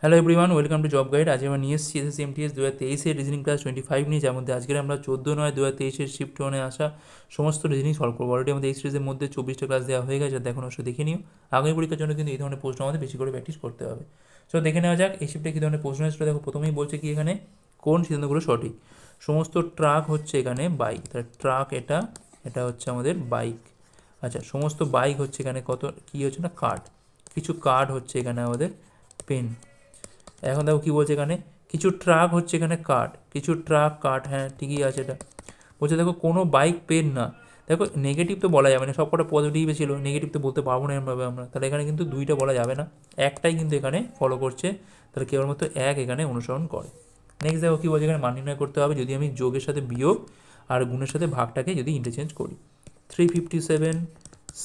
Hello everyone, welcome to job guide. আজ আমরা নিয়ে এসেছি এসএসসি এমটিএস 2023-এর রিজনিং ক্লাস 25 নিয়ে, যার মধ্যে আজকের আমরা 14/9/2023-এর শিফট 1-এ আসা সমস্ত রিজনিং সলভ করবো। অলরেডি আমাদের এই সিরিজের মধ্যে 24টা ক্লাস দেওয়া হয়ে গেছে, দেখুন অবশ্যই দেখে নিও। আগামী পরীক্ষার জন্য কিন্তু এই ধরনের প্রশ্ন আমাদের বেশি করে প্র্যাকটিস করতে হবে। সো দেখে নেওয়া যাক এই শিফটে কী ধরনের প্রশ্ন এসেছিলো। দেখো প্রথমেই বলছে কি এখানে কোন সিদ্ধান্তগুলো সঠিক। সমস্ত ট্রাক হচ্ছে এখানে বাইক, তাহলে ট্রাক এটা এটা হচ্ছে আমাদের বাইক। আচ্ছা, সমস্ত বাইক হচ্ছে এখানে কত কী হচ্ছে না কার্ড, কিছু কার্ড হচ্ছে এখানে আমাদের পেন। এখন দেখো কী বলছে এখানে, কিছু ট্রাক হচ্ছে এখানে কাঠ, কিছু ট্রাক কাঠ, হ্যাঁ ঠিকই আছে এটা। বলছে দেখো কোনো বাইক পেন না। দেখো নেগেটিভ তো বলা যাবে না, সব কটা পজিটিভে ছিল, নেগেটিভ তো বলতে পারবো না এরমভাবে আমরা, তাহলে এখানে কিন্তু দুইটা বলা যাবে না, একটাই কিন্তু এখানে ফলো করছে, তাহলে কেবলমাত্র এক এখানে অনুসরণ করে। নেক্সট দেখো কী বলছে এখানে মান নির্ণয় করতে হবে যদি আমি যোগের সাথে বিয়োগ আর গুণের সাথে ভাগটাকে যদি ইন্টারচেঞ্জ করি। 357,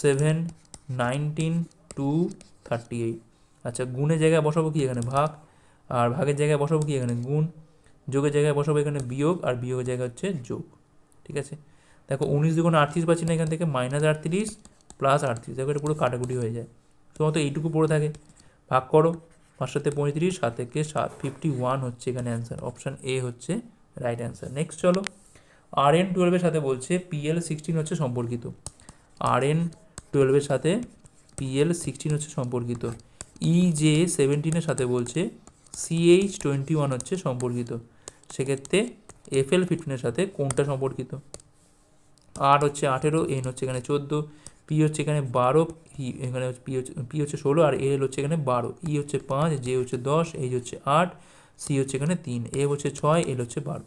7, 19, 238। আচ্ছা, গুণের জায়গায় বসাবো কি এখানে ভাগ, আর ভাগের জায়গায় বসাবো কি এখানে গুণ, যোগের জায়গায় বসাবো এখানে বিয়োগ, আর বিয়োগের জায়গায় হচ্ছে যোগ। ঠিক আছে, দেখো 19×2 38 পাচ্ছি না, এখান থেকে -38 প্লাস 38, দেখো এটা পুরো কাটাকুটি হয়ে যায়, শুধুমাত্র এইটুকু পড়ে থাকে। ভাগ করো, 5 7 35, 7 1 7, 51 হচ্ছে এখানে অ্যান্সার। অপশান এ হচ্ছে রাইট অ্যান্সার। নেক্সট চলো, RN12-এর সাথে বলছে PL16 হচ্ছে সম্পর্কিত। RN12-এর সাথে PL16 হচ্ছে সম্পর্কিত। EJ17-এর সাথে বলছে CH21 হচ্ছে সম্পর্কিত। সেক্ষেত্রে FL15-এর সাথে কোনটা সম্পর্কিত? R হচ্ছে 18, N হচ্ছে এখানে 14, P হচ্ছে এখানে 12, এখানে P হচ্ছে 16, আর L হচ্ছে এখানে 12, E হচ্ছে 5, J হচ্ছে 10, H হচ্ছে 8, C হচ্ছে এখানে 3, F হচ্ছে 6, L হচ্ছে 12।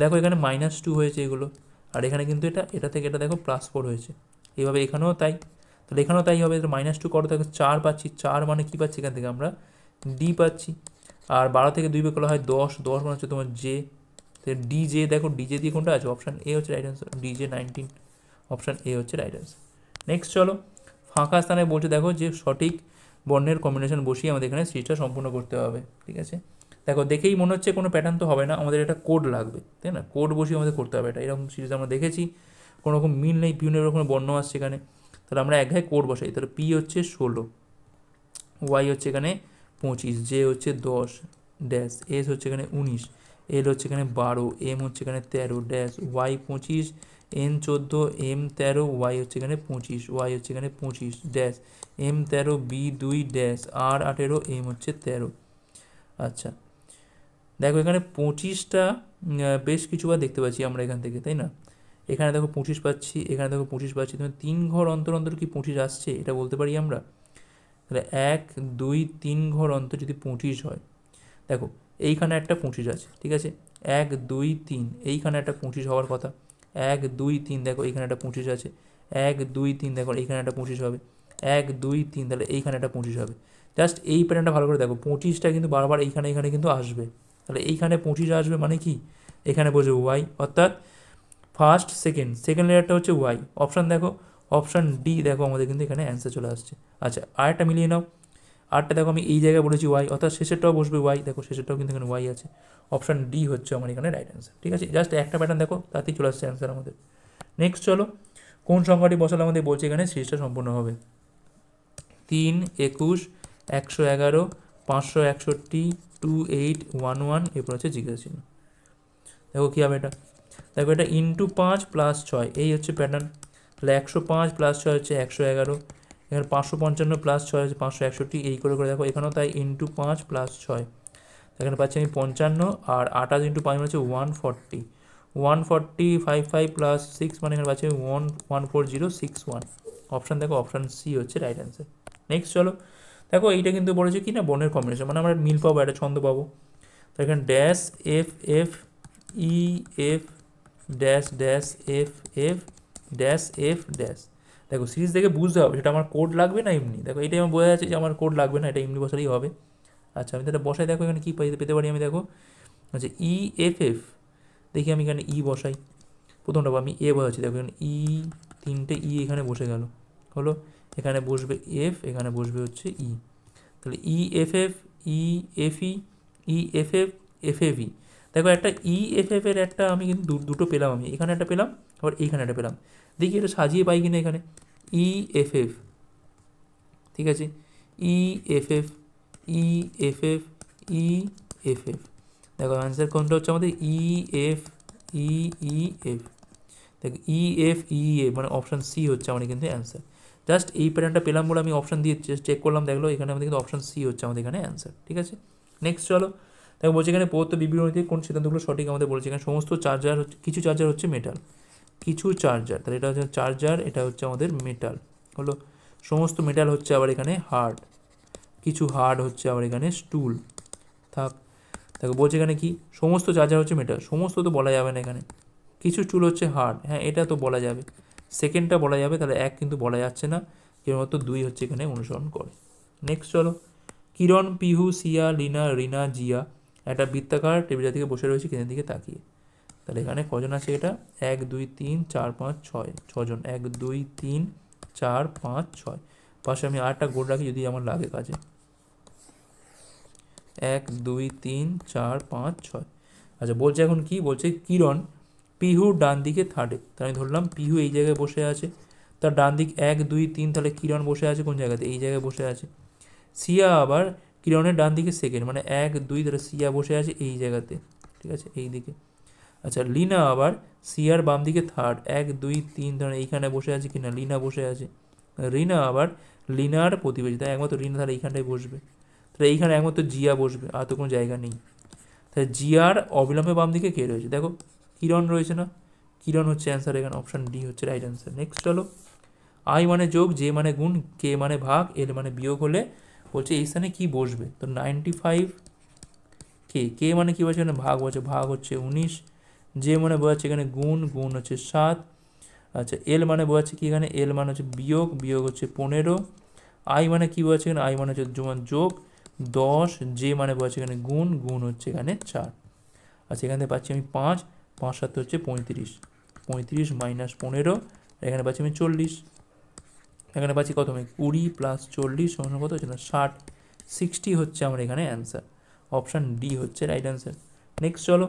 দেখো এখানে -2 হয়েছে এগুলো, আর এখানে কিন্তু এটা থেকে এটা দেখো +4 হয়েছে, এইভাবে এখানেও তাই, তাহলে এখানেও তাই হবে। -2 করো, দেখো 4 পাচ্ছি, 4 মানে কী পাচ্ছি এখান থেকে আমরা ডি পাচ্ছি, আর 12 থেকে 2 বের করলে হয় 10, 10 মানে হচ্ছে তোমার জে, ডিজে, দেখো ডিজে দিয়ে কোনটা আছে, অপশান এ হচ্ছে right answer, DJ 19, option A হচ্ছে রাইট অ্যান্সার। নেক্সট চলো, ফাঁকা স্থানে বলছে দেখো যে সঠিক বর্ণের কম্বিনেশন বসিয়ে আমাদের এখানে সিরিজটা সম্পূর্ণ করতে হবে। ঠিক আছে, দেখো দেখেই মনে হচ্ছে কোনো প্যাটার্ন তো হবে না, আমাদের এটা কোড লাগবে, তাই না? কোড বসিয়ে আমাদের করতে হবে এটা, এরকম সিরিজ আমরা দেখেছি, কোনো রকম মিল নেই, বিভিন্ন রকম বর্ণ আসছে এখানে, তাহলে আমরা এক ঘায়ে কোড বসাই। তাহলে পি হচ্ছে 16, ওয়াই হচ্ছে এখানে 25, জে হচ্ছে 10 ড্যাশ, এস হচ্ছে এখানে 19, এল হচ্ছে এখানে 12, এম হচ্ছে এখানে 13 dash, Y 25, N 14, M 13, Y হচ্ছে এখানে 25, ওয়াই হচ্ছে এখানে 25 dash, M 13, B 2 dash, R 18, M হচ্ছে 13। আচ্ছা, দেখো এখানে 25টা বেশ কিছুবার দেখতে পাচ্ছি আমরা এখান থেকে, তাই না? এখানে দেখো 25 পাচ্ছি, এখানে দেখো 25 পাচ্ছি, তুমি 3 ঘর অন্তর অন্তর কি 25 আসছে এটা বলতে পারি আমরা? তাহলে 1 2 3 ঘর অন্তর যদি 25 হয়, দেখো এইখানে একটা 25 আছে, ঠিক আছে, 1 2 3, এইখানে একটা 25 হওয়ার কথা, 1 2 3, দেখো এইখানে একটা 25 আছে, 1 2 3, দেখো এইখানে একটা 25 হবে, 1 2 3, তাহলে এইখানে একটা 25 হবে। জাস্ট এই প্যাটার্নটা ভালো করে দেখো, 25টা কিন্তু বারবার এইখানে এখানে কিন্তু আসবে, তাহলে এইখানে 25 আসবে মানে কি এখানে বসে ওয়াই, অর্থাৎ ফার্স্ট সেকেন্ড লেয়ারটা হচ্ছে ওয়াই। অপশান দেখো, অপশান ডি, দেখো আমাদের কিন্তু এখানে অ্যান্সার চলে আসছে। আচ্ছা, আরেকটা মিলিয়ে নাও, আরটা দেখো আমি এই জায়গায় বলেছি ওয়াই, অর্থাৎ শেষেরটাও বসবে ওয়াই, দেখো শেষেরটাও কিন্তু এখানে ওয়াই আছে। অপশান ডি হচ্ছে আমার এখানে রাইট অ্যান্সার। ঠিক আছে, জাস্ট একটা প্যাটার্ন দেখো, তাতেই চলে আসছে অ্যান্সার আমাদের। নেক্সট চলো, কোন সংখ্যাটি বসালে আমাদের বলছে এখানে সিরিজটা সম্পূর্ণ হবে? 3 21 111 561 2811, এরপর হচ্ছে জিজ্ঞাসা চিহ্ন। দেখো কী হবে এটা, দেখো এটা ইন্টু 5 প্লাস 6, এই হচ্ছে প্যাটার্ন, তাহলে 105 প্লাস 6 হচ্ছে 111, এখানে 555 প্লাস 6 হচ্ছে 561, এই করে করে দেখো এখানেও তাই ইন্টু 5 প্লাস 6, এখানে পাচ্ছি আমি 55, আর 28 ইন্টু 5 মানে হচ্ছে 140, 140 55 প্লাস 6 মানে এখানে পাচ্ছি 14061। অপশান দেখো, অপশান সি হচ্ছে রাইট অ্যান্সার। নেক্সট চলো, দেখো এইটা কিন্তু বলেছে কি না বর্ণের কম্বিনেশন, মানে আমরা মিল পাবো, একটা ছন্দ পাবো। তো এখানে dash F F E F dash dash F F dash F dash, দেখো সিরিজ দেখে বুঝতে হবে সেটা আমার কোড লাগবে না এমনি, দেখো এটাই আমার বোঝা যাচ্ছে যে আমার কোড লাগবে না, এটা এমনি বসালেই হবে। আচ্ছা, আমি তাহলে বসাই, দেখো এখানে কী পেতে পারি আমি, দেখো আচ্ছা ই এফ এফ, দেখি আমি এখানে ই বসাই, প্রথমটা আমি এ বসাচ্ছি, দেখো এখানে ই, 3টে ই এখানে বসে গেল, হলো, এখানে বসবে এফ, এখানে বসবে হচ্ছে ই, তাহলে E F F, E F E F F, F F E, দেখো একটা ই এফ এফ এর একটা আমি কিন্তু দুটো পেলাম, আমি এখানে একটা পেলাম, আবার এইখানে একটা পেলাম, দেখি এটা সাজিয়ে পাই কিনা এখানে, ই এফ এফ, ঠিক আছে, E F F, E F F, E F F. দেখো অ্যান্সার কোনটা হচ্ছে আমাদের E F E E F. দেখো ই এফ ই এ মানে অপশান সি হচ্ছে আমাদের কিন্তু অ্যান্সার। জাস্ট এই প্যাটার্নটা পেলাম বলে আমি অপশান দিয়ে চেক করলাম, দেখলো এখানে আমাদের কিন্তু অপশান সি হচ্ছে আমাদের এখানে অ্যান্সার। ঠিক আছে, নেক্সট চলো। দেখো বলছে এখানে প্রদত্ত বিবরণীতে কোন সিদ্ধান্তগুলো সঠিক আমাদের বলছে। এখানে সমস্ত চার্জার হচ্ছে, কিছু চার্জার হচ্ছে মেটাল, কিছু চার্জার, তাহলে এটা হচ্ছে চার্জার, এটা হচ্ছে আমাদের মেটাল হলো। সমস্ত মেটাল হচ্ছে আবার এখানে হার্ড, কিছু হার্ড হচ্ছে আবার এখানে স্টুল থাক। দেখো বলছে এখানে কি সমস্ত চার্জার হচ্ছে মেটাল, সমস্ত তো বলা যাবে না এখানে, কিছু চুল হচ্ছে হার্ড, হ্যাঁ এটা তো বলা যাবে, সেকেন্ডটা বলা যাবে, তাহলে এক কিন্তু বলা যাচ্ছে না, কেবলমাত্র দুই হচ্ছে এখানে অনুসরণ করে। নেক্সট চলো। কিরণ, পিহু, সিয়া, লিনা, রিনা, জিয়া একটা বৃত্তাকার টেবিলের দিকে বসে রয়েছে কেন্দ্রের দিকে তাকিয়ে। তাহলে এখানে কজন আছে এটা 1 2 3 4 5 6 ছজন, 1 2 3 4 5 6। পাশে আমি আরেকটা গোল রাখি যদি আমার লাগে কাজে, 1 2 3 4 5 6। আচ্ছা বলছে এখন কি বলছে, কিরণ পিহুর ডান দিকে থার্ডে, তাই আমি ধরলাম পিহু এই জায়গায় বসে আছে, তার ডান দিক 1 2 3, তাহলে কিরণ বসে আছে কোন জায়গাতে, এই জায়গায় বসে আছে। সিয়া আবার কিরণের ডান দিকে সেকেন্ড, মানে 1 2, তাহলে সিয়া বসে আছে এই জায়গাতে, ঠিক আছে এই দিকে। আচ্ছা লিনা আবার সিয়ার বাম দিকে থার্ড, 1 2 3, তাহলে এইখানে বসে আছে কিনা, লিনা বসে আছে। রিনা আবার লিনার প্রতিবেশী, তাই একমাত্র রিনা তাহলে এইখানটায় বসবে, তাহলে এইখানে একমাত্র জিয়া বসবে, আর তো কোনো জায়গা নেই। তাহলে জিয়ার অবিলম্বে বাম দিকে কে রয়েছে, দেখো কিরণ রয়েছে না, কিরণ হচ্ছে অ্যান্সার, এখানে অপশান ডি হচ্ছে রাইট অ্যান্সার। নেক্সট চলো। আই মানে যোগ, জে মানে গুণ, কে মানে ভাগ, এল মানে বিয়োগ হলে বলছে এই স্থানে কি বসবে, তো 95 কে, কে মানে কি বলছে এখানে ভাগ বলছে, ভাগ হচ্ছে 19, যে মানে বোঝাচ্ছে এখানে গুণ, গুণ হচ্ছে 7। আচ্ছা এল মানে বোঝাচ্ছে কি এখানে, এল মানে হচ্ছে বিয়োগ, বিয়োগ হচ্ছে 15। আই মানে কি বোঝাচ্ছে এখানে, আই মানে হচ্ছে যোগ 10, যে মানে বোঝাচ্ছে এখানে গুণ, গুণ হচ্ছে এখানে 4। আচ্ছা এখান থেকে পাচ্ছি আমি 5, 5 7 হচ্ছে 35, 35 মাইনাস 15, এখানে পাচ্ছি আমি 40, এখানে পাচ্ছি কত আমি 20 প্লাস 40 সমান কত হচ্ছে না 60, 60 হচ্ছে আমার এখানে অ্যান্সার, অপশান ডি হচ্ছে রাইট অ্যান্সার। নেক্সট চলো।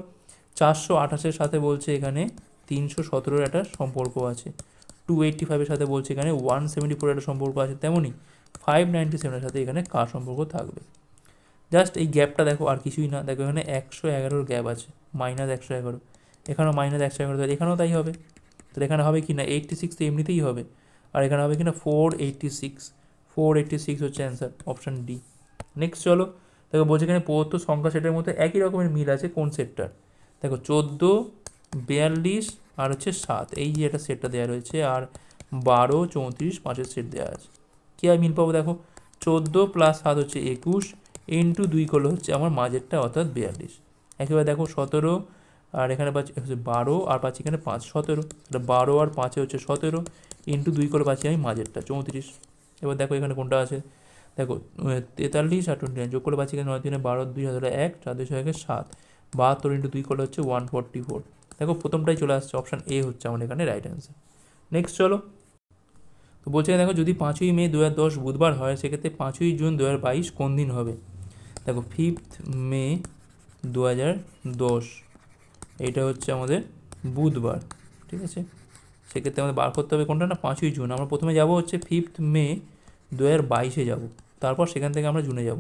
428-এর সাথে বলছে এখানে 317-এর একটা সম্পর্ক আছে, 285-এর সাথে বলছে এখানে 174-এর একটা সম্পর্ক আছে, তেমনই 597-এর সাথে এখানে কার সম্পর্ক থাকবে। জাস্ট এই গ্যাপটা দেখো আর কিছুই না, দেখো এখানে 111-র গ্যাপ আছে, -111, এখানেও -111, এখানেও তাই হবে, তাহলে এখানে হবে কি না 86 তো এমনিতেই হবে, আর এখানে হবে কি না 486, 486 হচ্ছে অ্যান্সার, অপশান ডি। নেক্সট চলো। দেখো বলছে এখানে প্রদত্ত সংখ্যা সেটের মধ্যে একই রকমের মিল আছে কোন সেটটার, দেখো 14 42 আর হচ্ছে 7, এই যে একটা সেটটা দেওয়া রয়েছে, আর 12 34 5-এর সেট দেওয়া আছে। কী আর মিল পাবো, দেখো 14 প্লাস 7 হচ্ছে 21, ইন্টু 2 করলে হচ্ছে আমার মাঝেরটা অর্থাৎ 42। একেবারে দেখো 17, আর এখানে পাচ্ছি হচ্ছে 12, আর পাচ্ছি এখানে 5 17, তাহলে 12 আর 5-এ হচ্ছে 17, ইন্টু 2 করে পাচ্ছি আমি মাঝেরটা 34। এবার দেখো এখানে কোনটা আছে, দেখো 43 আর 29 যোগ করে পাচ্ছি এখানে 9 3 12 2 হাজার 1 4 2 1 7, 72 ইন্টু 2 করলে হচ্ছে 144। দেখো প্রথমটাই চলে আসছে, অপশান এ হচ্ছে আমাদের এখানে রাইট অ্যান্সার। নেক্সট চলো। তো বলছে দেখো যদি 5ই মে 2010 বুধবার হয় সেক্ষেত্রে 5ই জুন 2022 কোন দিন হবে। দেখো 5th মে 2010 এইটা হচ্ছে আমাদের বুধবার, ঠিক আছে, সেক্ষেত্রে আমাদের বার করতে হবে কোনটা না 5ই জুন। আমরা প্রথমে যাব হচ্ছে 5th মে 2022-এ যাব, তারপর সেখান থেকে আমরা জুনে যাব।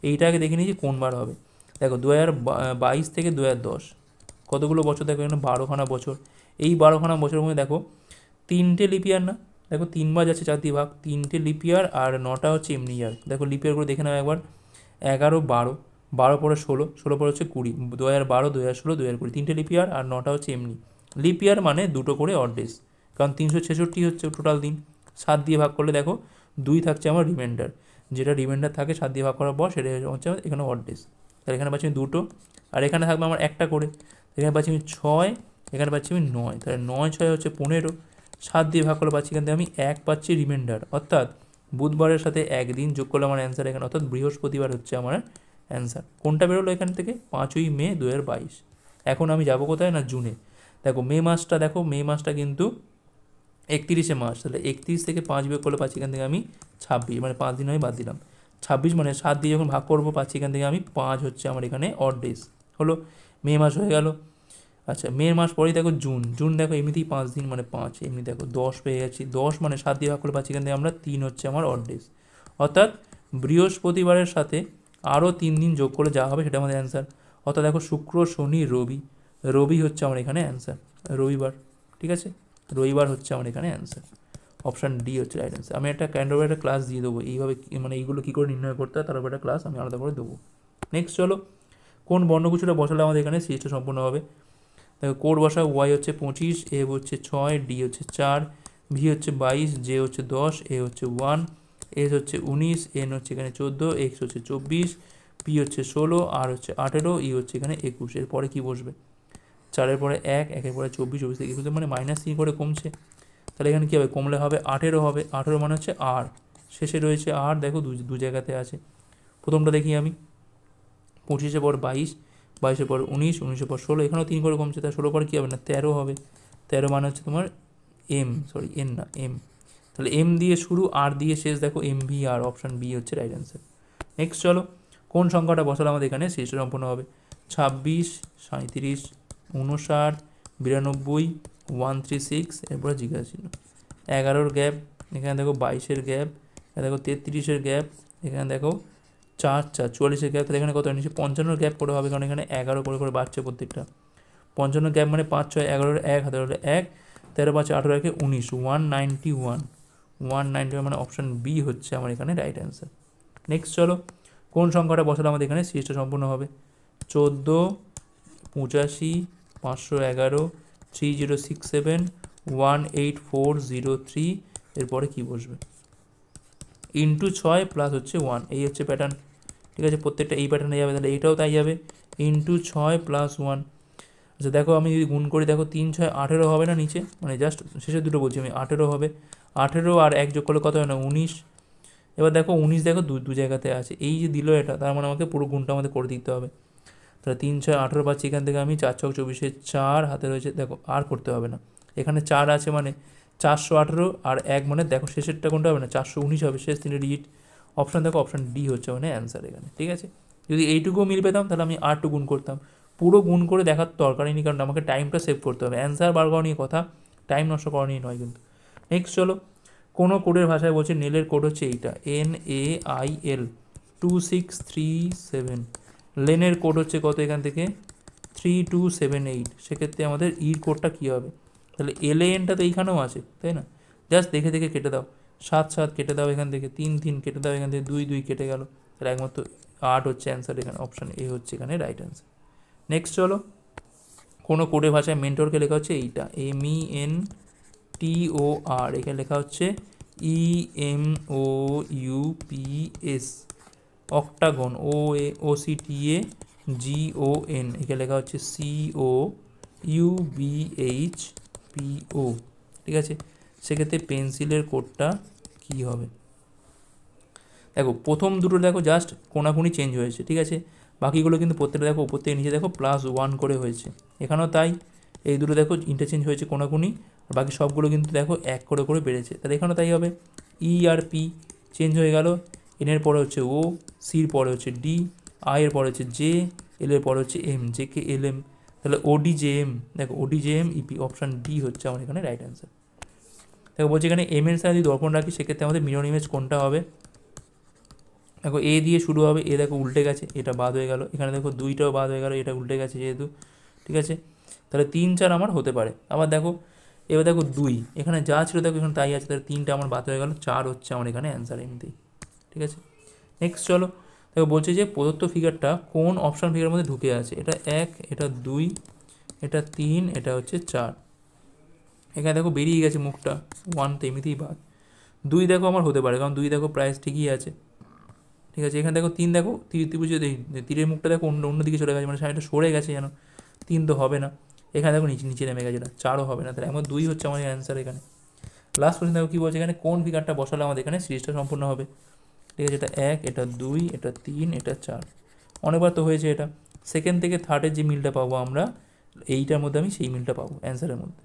এইটা আগে দেখে নিয়েছি কোন বার হবে। দেখো 2022 থেকে 2010 কতগুলো বছর, দেখো এখানে 12খানা বছর, এই 12খানা বছরের মধ্যে দেখো 3টে লিপিয়ার না, দেখো 3 বার যাচ্ছে 4 দিয়ে ভাগ, 3টে লিপিয়ার আর 9টা হচ্ছে এমনি ইয়ার। দেখো লিপিয়ারগুলো দেখে নাও একবার, 11 12, 12 পরে 16, 16 পরে হচ্ছে 20, 2012 2016 2020, 3টে লিপিয়ার আর 9টা হচ্ছে এমনি। লিপিয়ার মানে দুটো করে অড ডেজ, কারণ 366 হচ্ছে টোটাল দিন, 7 দিয়ে ভাগ করলে দেখো 2 থাকছে আমার রিমাইন্ডার, যেটা রিমাইন্ডার থাকে 7 দিয়ে ভাগ করার পর সেটা হচ্ছে এখানে অড ডেজ। তাহলে এখানে পাচ্ছি আমি দুটো, আর এখানে থাকবে আমার একটা করে, এখানে পাচ্ছি আমি 6, এখানে পাচ্ছি আমি 9, তাহলে 9 6 হচ্ছে 15, 7 দিয়ে ভাগ করলে পাচ্ছি এখান থেকে আমি 1 পাচ্ছি রিমাইন্ডার, অর্থাৎ বুধবারের সাথে একদিন যোগ করলে আমার অ্যান্সার এখানে, অর্থাৎ বৃহস্পতিবার হচ্ছে আমার অ্যান্সার। কোনটা বেরোলো এখান থেকে 5ই মে 2022। এখন আমি যাব কোথায় না জুনে। দেখো মে মাসটা, দেখো মে মাসটা কিন্তু 31শে মার্চ, তাহলে 31 থেকে 5 বিয়োগ করলে পাচ্ছি এখান থেকে আমি 26, মানে 5 দিন আমি বাদ দিলাম, 26 মানে 7 দিয়ে যখন ভাগ করবো পাচ্ছি এখান থেকে আমি 5 হচ্ছে আমার এখানে অড ডেজ হলো, মে মাস হয়ে গেল। আচ্ছা মে মাস পরেই দেখো জুন, জুন দেখো এমনিতেই 5 দিন মানে 5, এমনি দেখো 10 পেয়ে গেছি, 10 মানে 7 দিয়ে ভাগ করে পাচ্ছি এখান থেকে আমরা 3 হচ্ছে আমার অড ডেজ, অর্থাৎ বৃহস্পতিবারের সাথে আরও 3 দিন যোগ করে যা হবে সেটা আমাদের অ্যান্সার। অর্থাৎ দেখো শুক্র শনি রবি, রবি হচ্ছে আমার এখানে অ্যান্সার, রবিবার। ঠিক আছে, রবিবার হচ্ছে আমার এখানে অ্যান্সার, অপশান ডি হচ্ছে রাইট অ্যান্সার। আমি একটা কাইন্ড অফ একটা ক্লাস দিয়ে দেবো এইভাবে, মানে এইগুলো কী করে নির্ণয় করতে হয় তার উপর একটা ক্লাস আমি আলাদা করে দেবো। নেক্সট চলো, কোন বর্ণগুচ্ছটা বসালে আমাদের এখানে সিরিজটা সম্পূর্ণ হবে। দেখো কোড বসা, ওয়াই হচ্ছে 25, এ হচ্ছে 6, ডি হচ্ছে 4, ভি হচ্ছে 22, জে হচ্ছে 10, এ হচ্ছে 1, এস হচ্ছে 19, এন হচ্ছে এখানে 14, এক্স হচ্ছে 24, পি হচ্ছে 16, আর হচ্ছে 18, ই হচ্ছে এখানে 21। এরপরে কী বসবে, 4-এর পরে 1, 1-এর পরে 24, 24 থেকে 21, মানে -3 করে কমছে। তাহলে এখানে কী হবে, কমলে হবে 18 হবে, 18 মানে হচ্ছে আর, শেষে রয়েছে আর, দেখো দু জায়গাতে আছে। প্রথমটা দেখি আমি, 25-এর পর 22, 22-এর পর 19, 19-এর পর 16, এখানেও 3 করে কমছে, তার 16 পর কী হবে না 13 হবে, 13 মানে হচ্ছে তোমার এন না এম, তাহলে এম দিয়ে শুরু আর দিয়ে শেষ, দেখো এমভি আর, অপশান বি হচ্ছে রাইট অ্যান্সার। নেক্সট চলো, কোন সংখ্যাটা বসালে আমাদের এখানে সিরিজটা সম্পূর্ণ হবে। 26, 37, 59, 92, 136, এরপরে জিজ্ঞাসা ছিল 11-র গ্যাপ, এখানে দেখো 22-এর গ্যাপ, এখানে দেখো 33-এর গ্যাপ, এখানে দেখো 4, 4, 44-এর গ্যাপ, তাহলে এখানে কত নিচ্ছে 55 গ্যাপ করে হবে, কারণ এখানে 11 করে করে বাড়ছে প্রত্যেকটা। 55 গ্যাপ মানে 5, 6, 11-এর 1 হাতে হলে 1, 13, 5, 18, 1, 19, 191, 191 মানে অপশান বি হচ্ছে আমার এখানে রাইট অ্যান্সার। নেক্সট চলো, কোন সংখ্যাটা বসালে আমাদের এখানে সিরিজটা সম্পূর্ণ হবে। 14, 85, 511, 3067, 18403, এরপরে কী বসবে, ইন্টু 6 প্লাস হচ্ছে 1, এই হচ্ছে প্যাটার্ন। ঠিক আছে, প্রত্যেকটা এই প্যাটার্নে যাবে, তাহলে এইটাও তাই যাবে, ইন্টু 6 প্লাস 1। আচ্ছা দেখো আমি যদি গুণ করি, দেখো 3, 6, 18 হবে না নিচে, মানে জাস্ট শেষের দুটো বলছি আমি, 18 হবে, 18 আর 1 যোগ করলে কত হয় না 19। এবার দেখো 19 দেখো দু জায়গাতে আছে, এই যে দিল এটা, তার মানে আমাকে পুরো গুণটা আমাদের করে দিতে হবে। তাহলে 3, 6, 18 পাচ্ছি, এখান থেকে আমি 4, 6, 24, 4 হাতে রয়েছে, দেখো আর করতে হবে না, এখানে 4 আছে মানে 418, আর 1 মানে দেখো শেষেরটা কোনটা হবে না 419 হবে, শেষ 3টে ডিজিট। অপশান দেখো অপশান ডি হচ্ছে মানে অ্যান্সার এখানে। ঠিক আছে, যদি এইটুকুও মিল পেতাম তাহলে আমি আর টু গুণ করতাম, পুরো গুণ করে দেখার দরকারই নেই, কারণ আমাকে টাইমটা সেভ করতে হবে, অ্যান্সার বার করা নিয়ে কথা, টাইম নষ্ট করা নিয়ে নয় কিন্তু। নেক্সট চলো, কোনো কোডের ভাষায় বলছে নেলের কোড হচ্ছে এইটা, NAIL 2637, লেনের কোড হচ্ছে কত এখান থেকে 3278, সেক্ষেত্রে আমাদের ইর কোডটা কী হবে, তাহলে LANটা তো এইখানেও আছে তাই না, জাস্ট দেখে দেখে কেটে দাও, 7, 7 কেটে দাও এখান থেকে, 3, 3 কেটে দাও এখান থেকে, 2, 2 কেটে গেল, তাহলে একমাত্র 8 হচ্ছে অ্যান্সার এখানে, অপশান এ হচ্ছে এখানে রাইট অ্যান্সার। নেক্সট চলো, কোনো কোডের ভাষায় মেন্টরকে লেখা হচ্ছে এইটা, MENTOR, এখানে লেখা হচ্ছে EMOUPS, অক্টাগন OCTAGON, এখানে লেখা হচ্ছে COUBHPO। ঠিক আছে, সেক্ষেত্রে পেন্সিলের কোডটা কী হবে, দেখো প্রথম দুটো দেখো জাস্ট কোনাকুনি চেঞ্জ হয়েছে, ঠিক আছে, বাকিগুলো কিন্তু প্রত্যেকটা দেখো উপর থেকে নিচে দেখো +1 করে হয়েছে, এখানেও তাই, এই দুটো দেখো ইন্টারচেঞ্জ হয়েছে কোনাকুনি, আর বাকি সবগুলো কিন্তু দেখো 1 করে করে বেড়েছে, তাহলে এখানেও তাই হবে। ই আর পি চেঞ্জ হয়ে গেল, এনের পরে হচ্ছে ও, সির পরে হচ্ছে ডি, আই এর পরে হচ্ছে জে, এল এর পরে হচ্ছে M, J K L M, তাহলে ODJM, দেখো ODJM ইপি, অপশান ডি হচ্ছে আমার এখানে রাইট অ্যান্সার। দেখো বলছি এখানে এম এর সাথে যদি দর্পণ রাখি সেক্ষেত্রে আমাদের মিরর ইমেজ কোনটা হবে, দেখো এ দিয়ে শুরু হবে, এ দেখো উল্টে গেছে, এটা বাদ হয়ে গেল, এখানে দেখো 2টাও বাদ হয়ে গেল, এটা উল্টে গেছে যেহেতু। ঠিক আছে, তাহলে 3, 4 আমার হতে পারে। আবার দেখো এবার দেখো 2, এখানে যা ছিল দেখো এখানে তাই আছে, তাহলে 3টা আমার বাদ হয়ে গেল, 4 হচ্ছে আমার এখানে অ্যান্সার এমনিতেই। ঠিক আছে, নেক্সট চলো, দেখো বলছে যে প্রদত্ত ফিগারটা কোন অপশান ফিগারের মধ্যে ঢুকে আছে, এটা 1, এটা 2, এটা 3, এটা হচ্ছে 4, এখানে দেখো বেরিয়ে গেছে মুখটা, 1 তো এমনিতেই বাদ, 2 দেখো আমার হতে পারে, কারণ 2 দেখো প্রাইস ঠিকই আছে। ঠিক আছে, এখানে দেখো 3, দেখো ত্রিভুজে তীরের মুখটা দেখো অন্যদিকে চলে গেছে, মানে সাইডটা সরে গেছে যেন, 3 তো হবে না, এখানে দেখো নিচে নিচে নেমে গেছে, এটা 4ও হবে না, তাহলে আমার 2 হচ্ছে আমার অ্যান্সার এখানে। লাস্ট কোশ্চেন দেখো কী বলছে, এখানে কোন ফিগারটা বসালে আমাদের এখানে সিরিজটা সম্পূর্ণ হবে। ঠিক আছে, এটা 1, এটা 2, এটা 3, এটা 4, অনেকবার তো হয়েছে এটা, সেকেন্ড থেকে থার্ডের যে মিলটা পাবো আমরা, এইটার মধ্যে আমি সেই মিলটা পাবো অ্যান্সারের মধ্যে।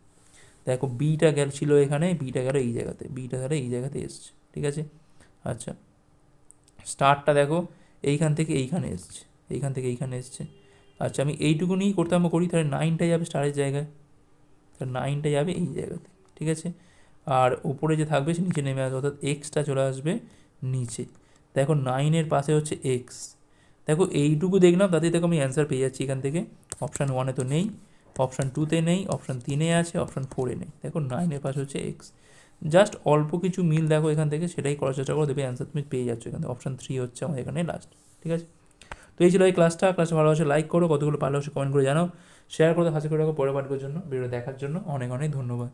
দেখো বিটা গেল ছিল এখানে, বিটা গেল এই জায়গাতে, বিটা গেলে এই জায়গাতে এসছে। ঠিক আছে, আচ্ছা স্টারটা দেখো এইখান থেকে এইখানে এসছে, এইখান থেকে এইখানে এসছে। আচ্ছা আমি এইটুকু নিয়েই করতে আমরা করি, তাহলে 9টা যাবে স্টারের জায়গায়, তাহলে 9টা যাবে এই জায়গাতে। ঠিক আছে, আর উপরে যে থাকবে সে নিচে নেমে আসবে, অর্থাৎ এক্সটা চলে আসবে নিচে। দেখো 9-এর পাশে হচ্ছে এক্স, দেখো এইটুকু দেখলাম, তাতেই দেখো আমি অ্যান্সার পেয়ে যাচ্ছি এখান থেকে। অপশান 1-এ তো নেই, অপশান 2-তে নেই, অপশান 3-এ আছে, অপশান 4-এ নেই। দেখো 9-এর পাশে হচ্ছে এক্স। জাস্ট অল্প কিছু মিল দেখো এখান থেকে, সেটাই করার চেষ্টা করো, দেবে অ্যান্সার তুমি পেয়ে যাচ্ছ এখান থেকে। অপশান 3 হচ্ছে আমাদের এখানে লাস্ট। ঠিক আছে, তো এই ছিল এই ক্লাসটা ভালো হচ্ছে লাইক করো, কতগুলো ভালো হচ্ছে কমেন্ট করে জানাও, শেয়ার করতে হাসি করে রাখো পরের পাঠকের জন্য। ভিডিও দেখার জন্য অনেক অনেক ধন্যবাদ।